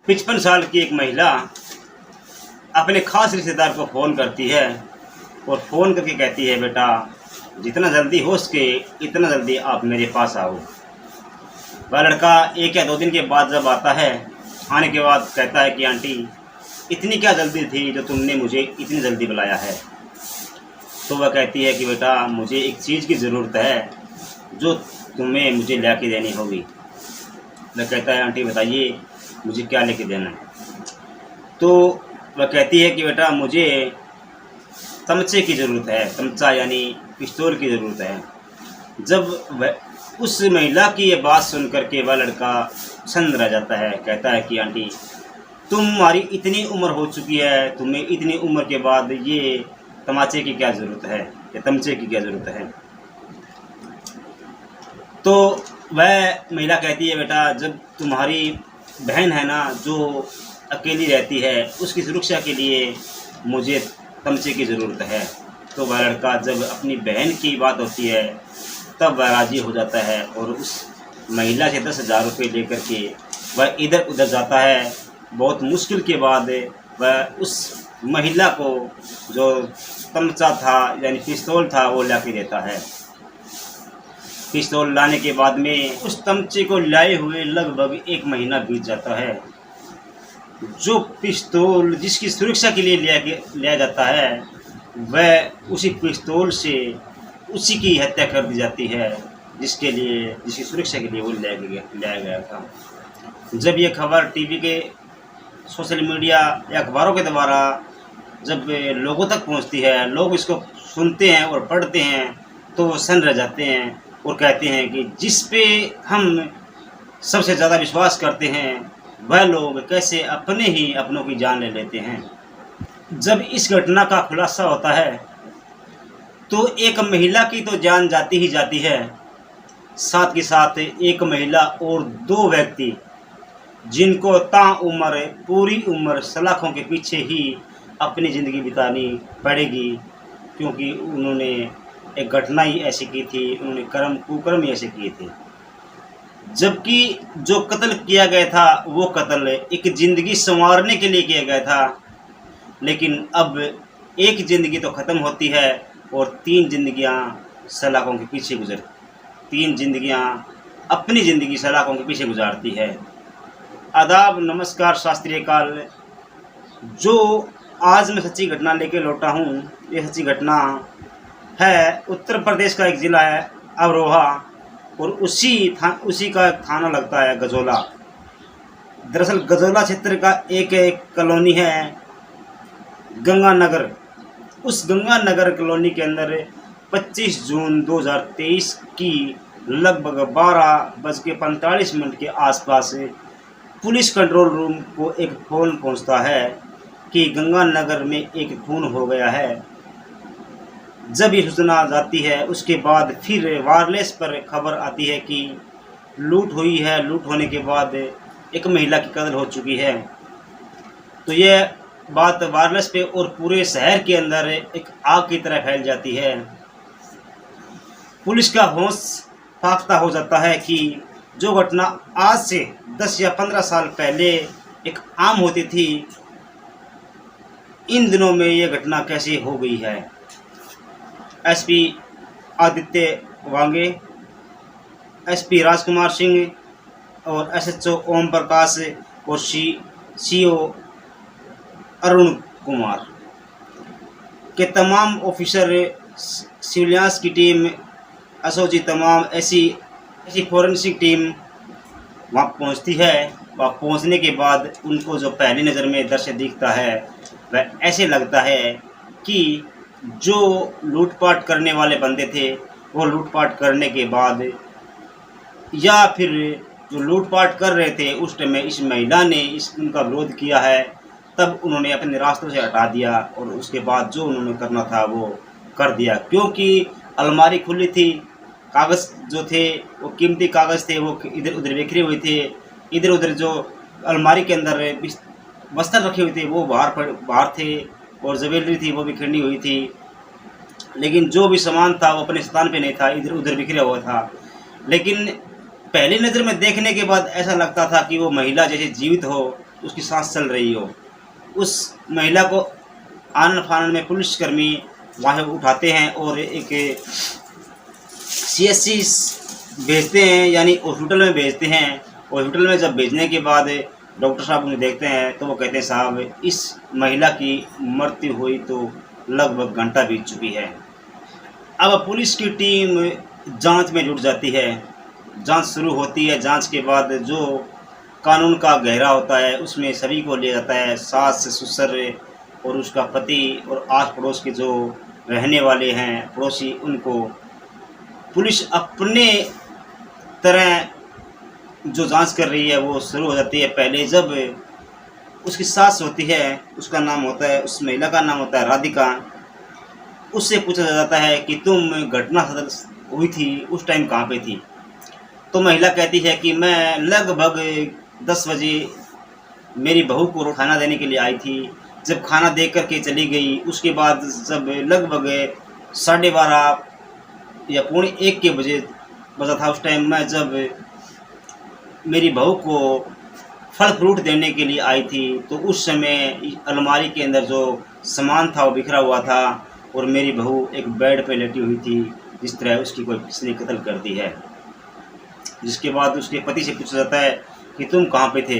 55 साल की एक महिला अपने खास रिश्तेदार को फ़ोन करती है और फ़ोन करके कहती है, बेटा जितना जल्दी हो सके इतना जल्दी आप मेरे पास आओ। वह लड़का 1 या 2 दिन के बाद जब आता है, आने के बाद कहता है कि आंटी इतनी क्या जल्दी थी जो तुमने मुझे इतनी जल्दी बुलाया है। तो वह कहती है कि बेटा मुझे एक चीज़ की ज़रूरत है जो तुम्हें मुझे ला के देनी होगी। वह कहता है, आंटी बताइए मुझे क्या लेके देना है। तो वह कहती है कि बेटा मुझे तमचे की ज़रूरत है, तमचा यानी पिस्तौल की ज़रूरत है। जब वह उस महिला की ये बात सुन कर के वह लड़का छंद रह जाता है, कहता है कि आंटी तुम्हारी इतनी उम्र हो चुकी है, तुम्हें इतनी उम्र के बाद ये तमाचे की क्या ज़रूरत है, या तमचे की क्या ज़रूरत है। तो वह महिला कहती है, बेटा जब तुम्हारी बहन है ना जो अकेली रहती है, उसकी सुरक्षा के लिए मुझे तमचे की ज़रूरत है। तो वह लड़का जब अपनी बहन की बात होती है तब वह राज़ी हो जाता है और उस महिला से 10,000 रुपये लेकर के वह इधर उधर जाता है। बहुत मुश्किल के बाद वह उस महिला को जो तमचा था यानी पिस्तौल था वो ला के देता है। पिस्तौल लाने के बाद में उस तमचे को लाए हुए लगभग 1 महीना बीत जाता है। जो पिस्तौल जिसकी सुरक्षा के लिए लिया जाता है वह उसी पिस्तौल से उसी की हत्या कर दी जाती है जिसकी सुरक्षा के लिए वो लाया गया था। जब ये खबर टीवी के, सोशल मीडिया या अखबारों के द्वारा जब लोगों तक पहुंचती है, लोग इसको सुनते हैं और पढ़ते हैं तो वो सन्न रह जाते हैं और कहते हैं कि जिस पे हम सबसे ज़्यादा विश्वास करते हैं वह लोग कैसे अपने ही अपनों की जान ले लेते हैं। जब इस घटना का खुलासा होता है तो एक महिला की तो जान जाती ही जाती है, साथ के साथ एक महिला और 2 व्यक्ति जिनको ताउम्र पूरी उम्र सलाखों के पीछे ही अपनी ज़िंदगी बितानी पड़ेगी, क्योंकि उन्होंने एक घटना ही ऐसी की थी, उन्होंने कुकर्म ही ऐसे किए थे। जबकि जो कत्ल किया गया था वो कत्ल एक ज़िंदगी संवारने के लिए किया गया था, लेकिन अब एक ज़िंदगी तो ख़त्म होती है और 3 ज़िंदगियाँ सलाखों के पीछे 3 ज़िंदगियाँ अपनी ज़िंदगी सलाखों के पीछे गुजारती है। आदाब, नमस्कार, शास्त्रीय काल। जो आज मैं सच्ची घटना लेके लौटा हूँ, ये सच्ची घटना है उत्तर प्रदेश का एक ज़िला है अमरोहा और उसी का थाना लगता है गजोला। दरअसल गजोला क्षेत्र का एक कॉलोनी है गंगानगर। उस गंगानगर कॉलोनी के अंदर 25 जून 2023 की लगभग 12:45 के आसपास पुलिस कंट्रोल रूम को एक फ़ोन पहुंचता है कि गंगानगर में एक खून हो गया है। जब ये सूचना जाती है उसके बाद फिर वायरलेस पर खबर आती है कि लूट हुई है, लूट होने के बाद एक महिला की कत्ल हो चुकी है। तो यह बात वायरलेस पे और पूरे शहर के अंदर एक आग की तरह फैल जाती है। पुलिस का होश फाख्ता हो जाता है कि जो घटना आज से 10 या 15 साल पहले एक आम होती थी, इन दिनों में ये घटना कैसे हो गई है। एसपी आदित्य वांगे, एसपी राजकुमार सिंह और एसएचओ ओम प्रकाश और सीओ अरुण कुमार के तमाम ऑफिसर, सिविलियंस की टीम, एसओजी, तमाम ऐसी फोरेंसिक टीम वहाँ पहुँचती है। वहाँ पहुँचने के बाद उनको जो पहली नज़र में दृश्य दिखता है वह ऐसे लगता है कि जो लूटपाट करने वाले बंदे थे वो लूटपाट करने के बाद या फिर जो लूटपाट कर रहे थे उस टाइम में इस महिला ने उनका विरोध किया है, तब उन्होंने अपने रास्तों से हटा दिया और उसके बाद जो उन्होंने करना था वो कर दिया। क्योंकि अलमारी खुली थी, कागज़ जो थे वो कीमती कागज़ थे वो इधर उधर बिखरे हुए थे, इधर उधर जो अलमारी के अंदर बस्तर रखे हुए थे वो बाहर थे और ज्वेलरी थी वो बिखरनी हुई थी। लेकिन जो भी सामान था वो अपने स्थान पे नहीं था, इधर उधर बिखरा हुआ था। लेकिन पहली नज़र में देखने के बाद ऐसा लगता था कि वो महिला जैसे जीवित हो, उसकी सांस चल रही हो। उस महिला को आनन फानन में पुलिसकर्मी वहाँ उठाते हैं और एक CSC भेजते हैं, यानी हॉस्पिटल में भेजते हैं। हॉस्पिटल में जब भेजने के बाद डॉक्टर साहब उन्हें देखते हैं तो वो कहते हैं साहब इस महिला की मृत्यु हुई तो लगभग घंटा बीत चुकी है। अब पुलिस की टीम जांच में जुट जाती है। जांच शुरू होती है। जांच के बाद जो कानून का गहरा होता है उसमें सभी को लिया जाता है, सास ससुर और उसका पति और आस पड़ोस के जो रहने वाले हैं पड़ोसी, उनको पुलिस अपने तरह जो जांच कर रही है वो शुरू हो जाती है। पहले जब उसकी सास होती है, उसका नाम होता है, उस महिला का नाम होता है राधिका, उससे पूछा जाता है कि तुम घटना हुई थी उस टाइम कहाँ पे थी। तो महिला कहती है कि मैं लगभग 10 बजे मेरी बहू को खाना देने के लिए आई थी। जब खाना दे करके चली गई उसके बाद जब लगभग 12:30 या 1:45 के बजे बजा था, उस टाइम मैं जब मेरी बहू को फल फ्रूट देने के लिए आई थी तो उस समय अलमारी के अंदर जो सामान था वो बिखरा हुआ था और मेरी बहू एक बेड पे लेटी हुई थी, जिस तरह उसकी कोई किसी ने कत्ल कर दी है। जिसके बाद उसके पति से पूछा जाता है कि तुम कहाँ पे थे,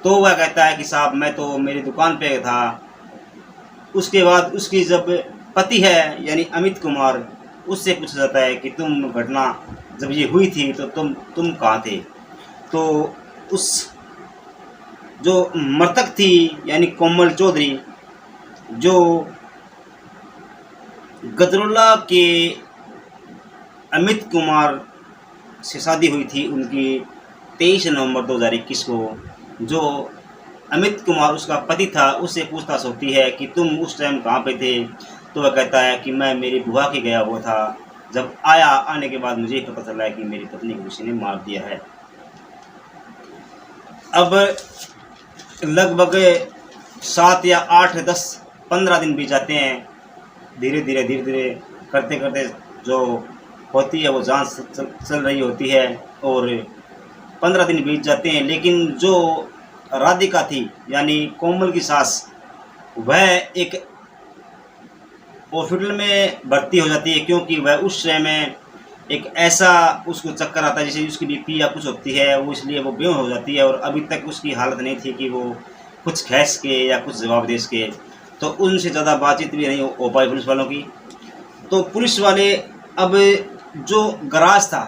तो वह कहता है कि साहब मैं तो मेरी दुकान पे था। उसके बाद उसकी जब पति है यानी अमित कुमार, उससे पूछा जाता है कि तुम घटना जब ये हुई थी तो तुम कहाँ थे। तो उस जो मृतक थी यानी कोमल चौधरी, जो गजरोला के अमित कुमार से शादी हुई थी उनकी 23 नवंबर 2021 को, जो अमित कुमार उसका पति था, उससे पूछताछ होती है कि तुम उस टाइम कहाँ पे थे। तो वह कहता है कि मैं मेरी बुआ के गया हुआ था। जब आने के बाद मुझे पता चला है कि मेरी पत्नी को किसी ने मार दिया है। अब लगभग 7 या 8, 10, 15 दिन बीत जाते हैं। धीरे धीरे करते करते जो होती है वो जांच चल रही होती है और 15 दिन बीत जाते हैं। लेकिन जो राधिका थी यानी कोमल की सास, वह एक हॉस्पिटल में भर्ती हो जाती है, क्योंकि वह उस समय में एक ऐसा उसको चक्कर आता है जैसे उसकी BP या कुछ होती है, वो इसलिए वो बेहोश हो जाती है और अभी तक उसकी हालत नहीं थी कि वो कुछ कह सके या कुछ जवाब दे सके। तो उनसे ज़्यादा बातचीत भी नहीं हो पाई पुलिस वालों की। तो पुलिस वाले अब जो गराज था,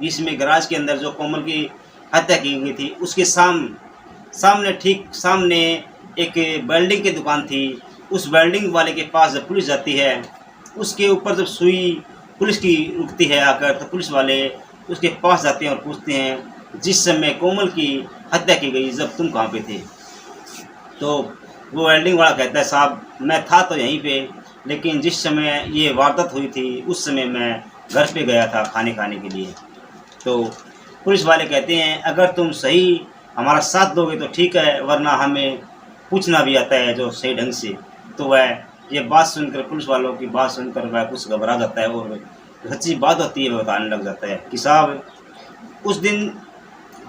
इसमें गराज के अंदर जो कोमल की हत्या की गई थी उसके सामने ठीक सामने एक वेल्डिंग की दुकान थी। उस वेल्डिंग वाले के पास जब पुलिस जाती है, उसके ऊपर जब सुई पुलिस की रुकती है आकर, तो पुलिस वाले उसके पास जाते हैं और पूछते हैं जिस समय कोमल की हत्या की गई जब तुम कहाँ पे थे। तो वो वेल्डिंग वाला कहता है साहब मैं था तो यहीं पे, लेकिन जिस समय ये वारदात हुई थी उस समय मैं घर पे गया था खाने के लिए। तो पुलिस वाले कहते हैं अगर तुम सही हमारा साथ दोगे तो ठीक है, वरना हमें पूछना भी आता है जो सही ढंग से। तो वह ये बात सुनकर, पुलिस वालों की बात सुनकर वह कुछ घबरा जाता है और सच्ची बात होती है वह बताने लग जाता है कि साहब उस दिन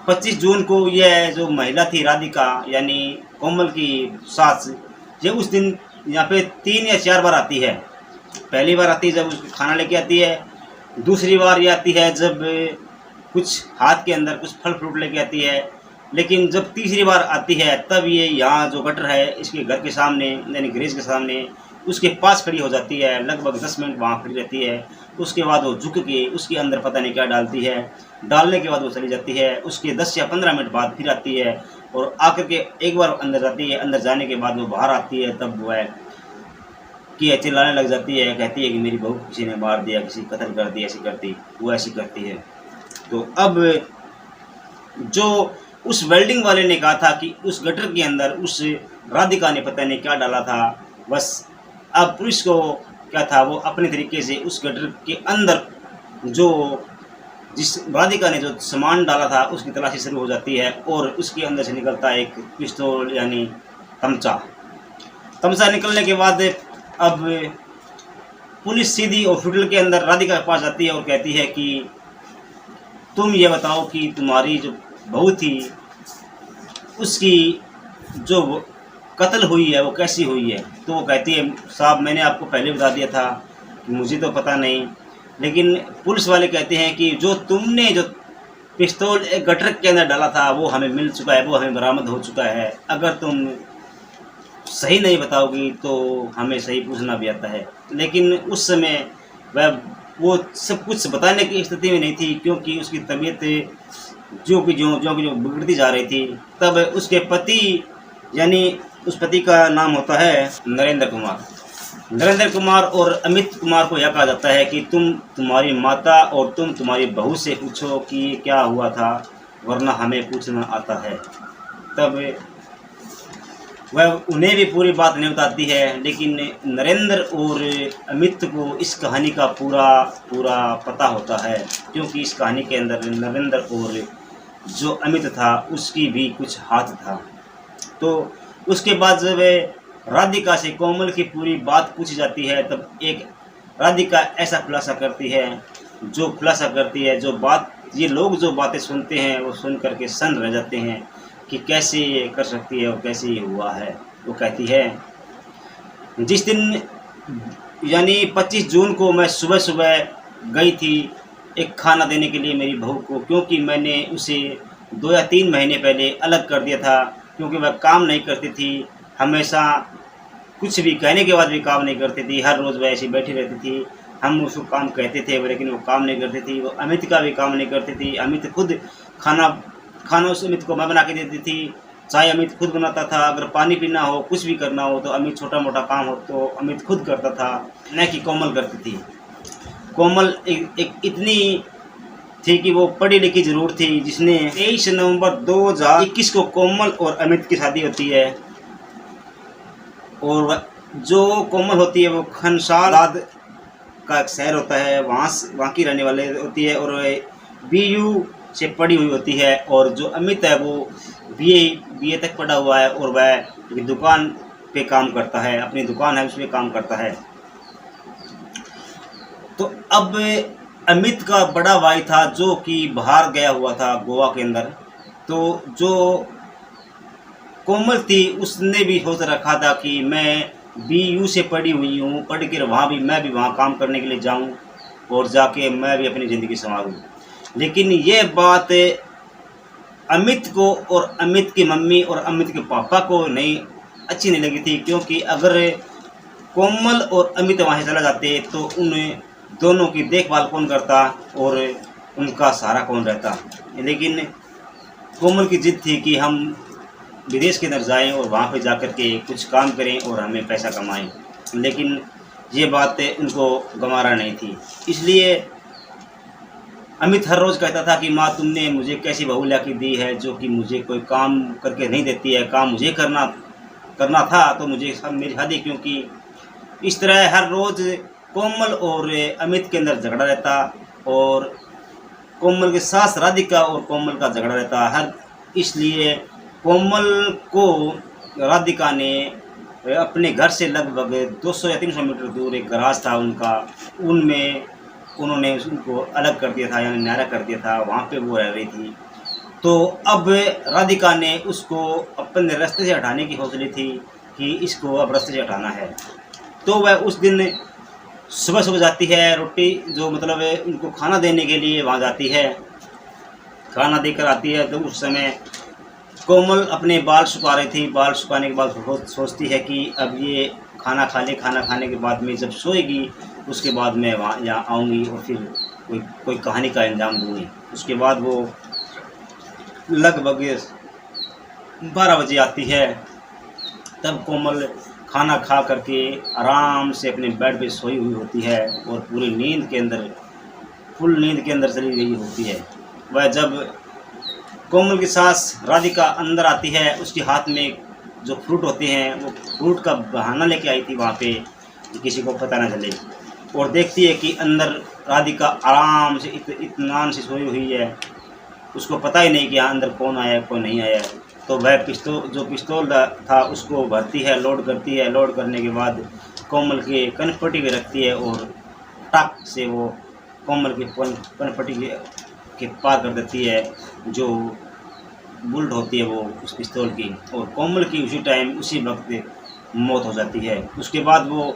25 जून को यह जो महिला थी राधिका यानी कोमल की सास, ये उस दिन यहाँ पे 3 या 4 बार आती है। पहली बार आती है जब उसको खाना लेके आती है, दूसरी बार ये आती है जब कुछ हाथ के अंदर कुछ फल फ्रूट लेके आती है, लेकिन जब तीसरी बार आती है तब ये यहाँ जो गटर है इसके घर के सामने यानी गैरेज के सामने उसके पास खड़ी हो जाती है। लगभग 10 मिनट वहाँ खड़ी रहती है। उसके बाद वो झुक के उसके अंदर पता नहीं क्या डालती है। डालने के बाद वो चली जाती है। उसके 10 या 15 मिनट बाद फिर आती है और आकर के एक बार अंदर जाती है। अंदर जाने के बाद वो बाहर आती है, तब वह कि चिल्लाने लग जाती है, कहती है कि मेरी बहू किसी ने मार दिया, किसी कत्ल कर दिया, ऐसी करती वो ऐसी करती है। तो अब जो उस वेल्डिंग वाले ने कहा था कि उस गटर के अंदर उस राधिका ने पता नहीं क्या डाला था, बस अब पुलिस को क्या था वो अपने तरीके से उस गटर के अंदर जो जिस राधिका ने जो सामान डाला था उसकी तलाशी शुरू हो जाती है और उसके अंदर से निकलता है एक पिस्तौल यानी तमचा निकलने के बाद अब पुलिस सीधी हॉस्पिटल के अंदर राधिका के पास जाती है और कहती है कि तुम ये बताओ कि तुम्हारी जो बहू थी उसकी जो कत्ल हुई है वो कैसी हुई है। तो वो कहती है साहब मैंने आपको पहले बता दिया था कि मुझे तो पता नहीं, लेकिन पुलिस वाले कहते हैं कि जो तुमने जो पिस्तौल एक गटर के अंदर डाला था वो हमें मिल चुका है, वो हमें बरामद हो चुका है। अगर तुम सही नहीं बताओगी तो हमें सही पूछना भी आता है। लेकिन उस समय वह वो सब कुछ बताने की स्थिति में नहीं थी, क्योंकि उसकी तबीयत जो बिगड़ती जा रही थी। तब उसके पति यानी उस पति का नाम होता है नरेंद्र कुमार। नरेंद्र कुमार और अमित कुमार को यह कहा जाता है कि तुम तुम्हारी माता और तुम तुम्हारी बहू से पूछो कि ये क्या हुआ था, वरना हमें पूछना आता है। तब वह उन्हें भी पूरी बात नहीं बताती है, लेकिन नरेंद्र और अमित को इस कहानी का पूरा पता होता है, क्योंकि इस कहानी के अंदर नरेंद्र और जो अमित था उसकी भी कुछ हाथ था। तो उसके बाद जब राधिका से कोमल की पूरी बात पूछी जाती है, तब एक राधिका ऐसा खुलासा करती है जो बात ये लोग जो बातें सुनते हैं वो सुन करके सन्न रह जाते हैं कि कैसे ये कर सकती है और कैसे ये हुआ है। वो कहती है जिस दिन यानी 25 जून को मैं सुबह सुबह गई थी एक खाना देने के लिए मेरी बहू को, क्योंकि मैंने उसे 2 या 3 महीने पहले अलग कर दिया था, क्योंकि वह काम नहीं करती थी, हमेशा कुछ भी कहने के बाद भी काम नहीं करती थी, हर रोज़ वह ऐसी बैठी रहती थी। हम उसको काम कहते थे लेकिन वो काम नहीं करती थी। वो अमित का भी काम नहीं करती थी। अमित खुद खाना उस अमित को मैं बना के देती थी, चाय अमित खुद बनाता था, अगर पानी पीना हो कुछ भी करना हो तो अमित छोटा मोटा काम हो तो अमित खुद करता था, न कि कोमल करती थी। कोमल एक इतनी थी कि वो पढ़ी लिखी जरूर थी, जिसने 23 नवंबर 2021 को कोमल और अमित की शादी होती है। और जो कोमल होती है वो खनसाल का एक शहर होता है, वहाँ की रहने वाले होती है और BU से पढ़ी हुई होती है। और जो अमित है वो BA तक पढ़ा हुआ है और वह दुकान पे काम करता है, अपनी दुकान है उसमें काम करता है। तो अब अमित का बड़ा भाई था जो कि बाहर गया हुआ था गोवा के अंदर। तो जो कोमल थी उसने भी सोच रखा था कि मैं BU से पढ़ी हुई हूँ, पढ़ कर मैं भी वहाँ काम करने के लिए जाऊँ और जाके मैं भी अपनी ज़िंदगी संवारूँ। लेकिन ये बात अमित को और अमित की मम्मी और अमित के पापा को अच्छी नहीं लगी थी, क्योंकि अगर कोमल और अमित वहाँ से चला जाते तो उन दोनों की देखभाल कौन करता और उनका सहारा कौन रहता। लेकिन कोमल की जिद थी कि हम विदेश के अंदर जाएं और वहाँ पे जाकर के कुछ काम करें और हमें पैसा कमाएं, लेकिन ये बात उनको गंवारा नहीं थी। इसलिए अमित हर रोज़ कहता था कि माँ तुमने मुझे कैसी बहू ला के दी है जो कि मुझे कोई काम करके नहीं देती है, काम मुझे करना था तो मुझे मेरी शादी क्यों की। इस तरह हर रोज़ कोमल और अमित के अंदर झगड़ा रहता और कोमल के सास राधिका और कोमल का झगड़ा रहता। इसलिए कोमल को राधिका ने अपने घर से लगभग 200 या 300 मीटर दूर एक गराज था उनका, उनमें उन्होंने उनको अलग कर दिया था, यानी न्यारा कर दिया था, वहाँ पे वो रह रही थी। तो अब राधिका ने उसको अपने रास्ते से हटाने की सोच ली थी कि इसको अब रास्ते से हटाना है। तो वह उस दिन सुबह सुबह जाती है, रोटी जो मतलब उनको खाना देने के लिए वहाँ जाती है, खाना देकर आती है। तो उस समय कोमल अपने बाल सुखा रही थी। बाल सुखाने के बाद सोचती है कि अब ये खाना खा ले, खाना खाने के बाद में जब सोएगी उसके बाद मैं यहाँ आऊँगी और फिर कोई कहानी का अंजाम दूँगी। उसके बाद वो लगभग 12 बजे आती है। तब कोमल खाना खा करके आराम से अपने बेड पे सोई हुई होती है और फुल नींद के अंदर चली गई होती है। वह जब कोमल की सास राधिका अंदर आती है, उसके हाथ में जो फ्रूट होते हैं वो फ्रूट का बहाना लेके आई थी वहाँ पे कि किसी को पता ना चले, और देखती है कि अंदर राधिका आराम से इत्मीनान से सोई हुई है, उसको पता ही नहीं कि यहाँ अंदर कौन आया कौन नहीं आया। तो वह पिस्तौल था उसको भरती है, लोड करती है। लोड करने के बाद कोमल के कनपट्टी पे रखती है और टक से वो कोमल के कनपट्टी के पार कर देती है, जो बुलेट होती है वो उस पिस्तौल की, और कोमल की उसी टाइम उसी वक्त मौत हो जाती है। उसके बाद वो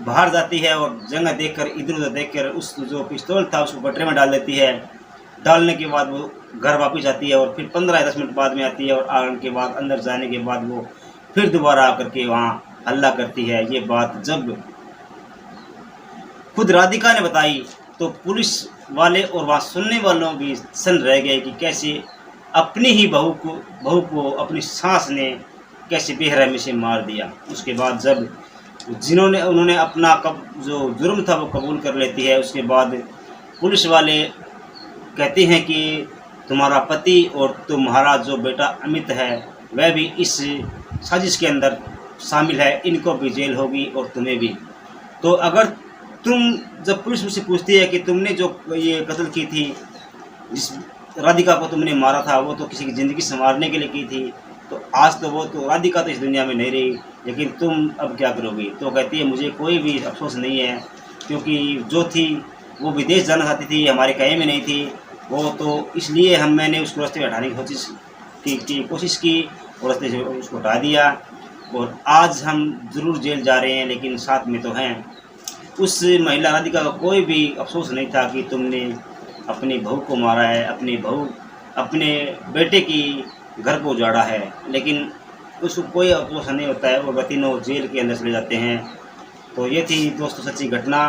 बाहर जाती है और जगह देखकर इधर उधर देखकर उस जो पिस्तौल था उसको गटरे में डाल देती है। डालने के बाद वो घर वापस आती है और फिर 15-10 मिनट बाद में आती है, और आने के बाद अंदर जाने के बाद वो फिर दोबारा आकर के वहाँ हल्ला करती है। ये बात जब खुद राधिका ने बताई तो पुलिस वाले और वहाँ सुनने वालों भी सन रह गए कि कैसे अपनी ही बहू को अपनी सास ने कैसे बेरहमी से मार दिया। उसके बाद जब उन्होंने अपना जो जुर्म था वो कबूल कर लेती है, उसके बाद पुलिस वाले कहते हैं कि तुम्हारा पति और तुम्हारा जो बेटा अमित है वह भी इस साजिश के अंदर शामिल है, इनको भी जेल होगी और तुम्हें भी। तो अगर जब पुलिस मुझसे पूछती है कि तुमने जो ये कत्ल की थी, जिस राधिका को तुमने मारा था, वो तो किसी की ज़िंदगी संवारने के लिए की थी, तो आज तो वो तो राधिका तो इस दुनिया में नहीं रही, लेकिन तुम अब क्या करोगी? तो कहती है मुझे कोई भी अफसोस नहीं है, क्योंकि जो थी वो विदेश जाना चाहती थी, हमारे कहे में नहीं थी वो, तो इसलिए मैंने उसको रास्ते में हटाने की कोशिश की और रास्ते से उसको हटा दिया, और आज हम ज़रूर जेल जा रहे हैं लेकिन साथ में तो हैं। उस महिला राधिका का कोई भी अफसोस नहीं था कि तुमने अपनी बहू को मारा है, अपने बेटे की घर को उजाड़ा है, लेकिन उसको कोई अफसोस नहीं होता है, वो तीनों जेल के अंदर चले जाते हैं। तो ये थी दोस्तों सच्ची घटना।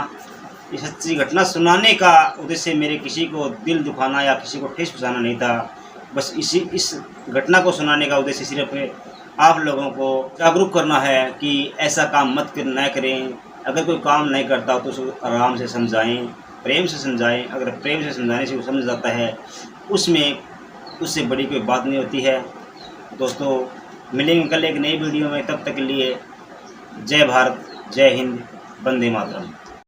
ये सच्ची घटना सुनाने का उद्देश्य मेरे किसी को दिल दुखाना या किसी को ठेस पहुँचाना नहीं था, बस इस घटना को सुनाने का उद्देश्य सिर्फ आप लोगों को जागरूक करना है कि ऐसा काम मत न करें। अगर कोई काम नहीं करता तो उसको आराम से समझाएं, प्रेम से समझाएं। अगर प्रेम से समझाने से वो समझ जाता है, उसमें उससे बड़ी कोई बात नहीं होती है। दोस्तों मिलेंगे कल एक नई वीडियो में, तब तक के लिए जय भारत, जय हिंद, वंदे मातरम।